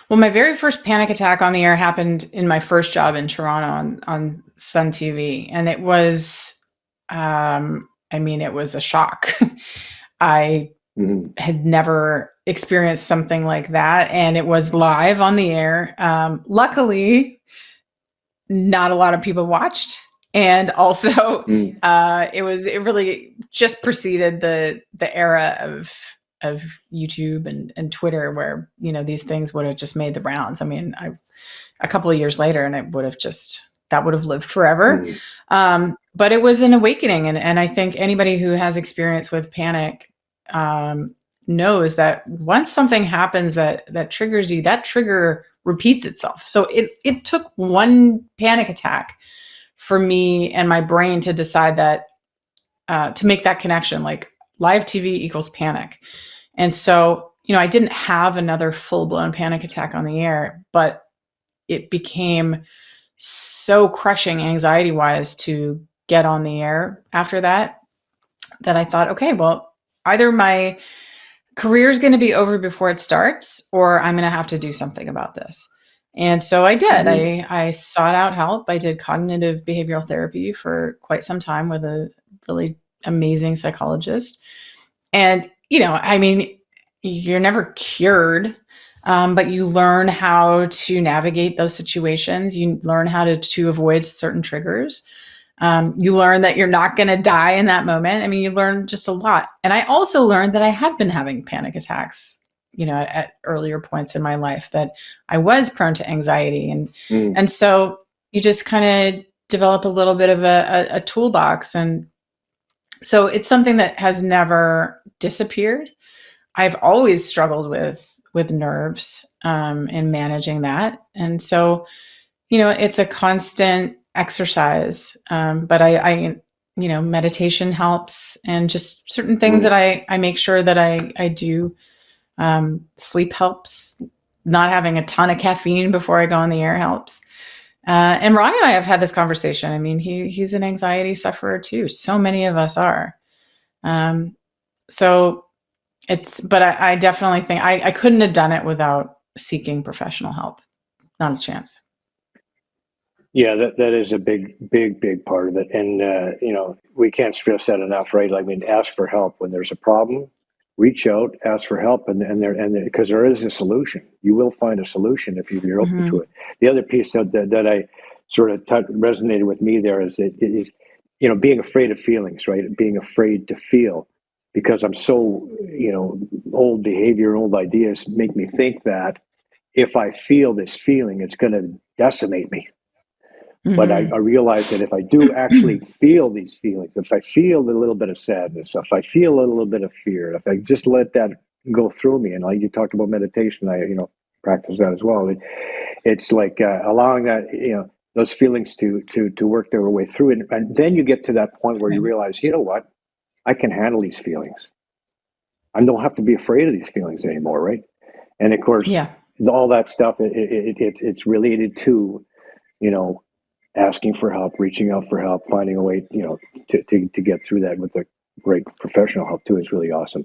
Well, my very first panic attack on the air happened in my first job in Toronto on Sun TV, and it was, I mean, it was a shock. I had never experienced something like that, and it was live on the air. Luckily, not a lot of people watched, and also it really just preceded the era of YouTube and Twitter, where these things would have just made the rounds. I mean, a couple of years later, and it would have that would have lived forever. But it was an awakening, and I think anybody who has experience with panic knows that once something happens that triggers you, that trigger repeats itself. So it took one panic attack for me and my brain to decide that to make that connection, like live TV equals panic. And so, I didn't have another full-blown panic attack on the air, but it became so crushing anxiety-wise to get on the air after that I thought, okay, well, either my career is going to be over before it starts, or I'm going to have to do something about this. And so I did. I sought out help. I did cognitive behavioral therapy for quite some time with a really amazing psychologist. And, I mean, you're never cured, but you learn how to navigate those situations. You learn how to avoid certain triggers. You learn that you're not going to die in that moment. I mean, you learn just a lot. And I also learned that I had been having panic attacks, at earlier points in my life, that I was prone to anxiety. And so you just kind of develop a little bit of a toolbox. And so it's something that has never disappeared. I've always struggled with nerves and managing that. And so, it's a constant exercise. But I meditation helps, and just certain things that I make sure that I do. Sleep helps. Not having a ton of caffeine before I go on the air helps. And Ron and I have had this conversation. I mean, he's an anxiety sufferer too. So many of us are. So but I definitely think I couldn't have done it without seeking professional help. Not a chance. Yeah, that is a big part of it. And, we can't stress that enough, right? I mean, ask for help when there's a problem, reach out, ask for help. And because there is a solution, you will find a solution if you're open to it. The other piece that I sort of resonated with me there is being afraid of feelings, right? Being afraid to feel, because I'm so, old behavior, old ideas make me think that if I feel this feeling, it's going to decimate me. But I realize that if I do actually feel these feelings, if I feel a little bit of sadness, if I feel a little bit of fear, if I just let that go through me, and like you talked about meditation, I practice that as well. It's like allowing that those feelings to work their way through it, and then you get to that point where you realize, you know what, I can handle these feelings. I don't have to be afraid of these feelings anymore, right? And of course, all that stuff it's related to asking for help, reaching out for help, finding a way, to get through that with a great professional help too is really awesome.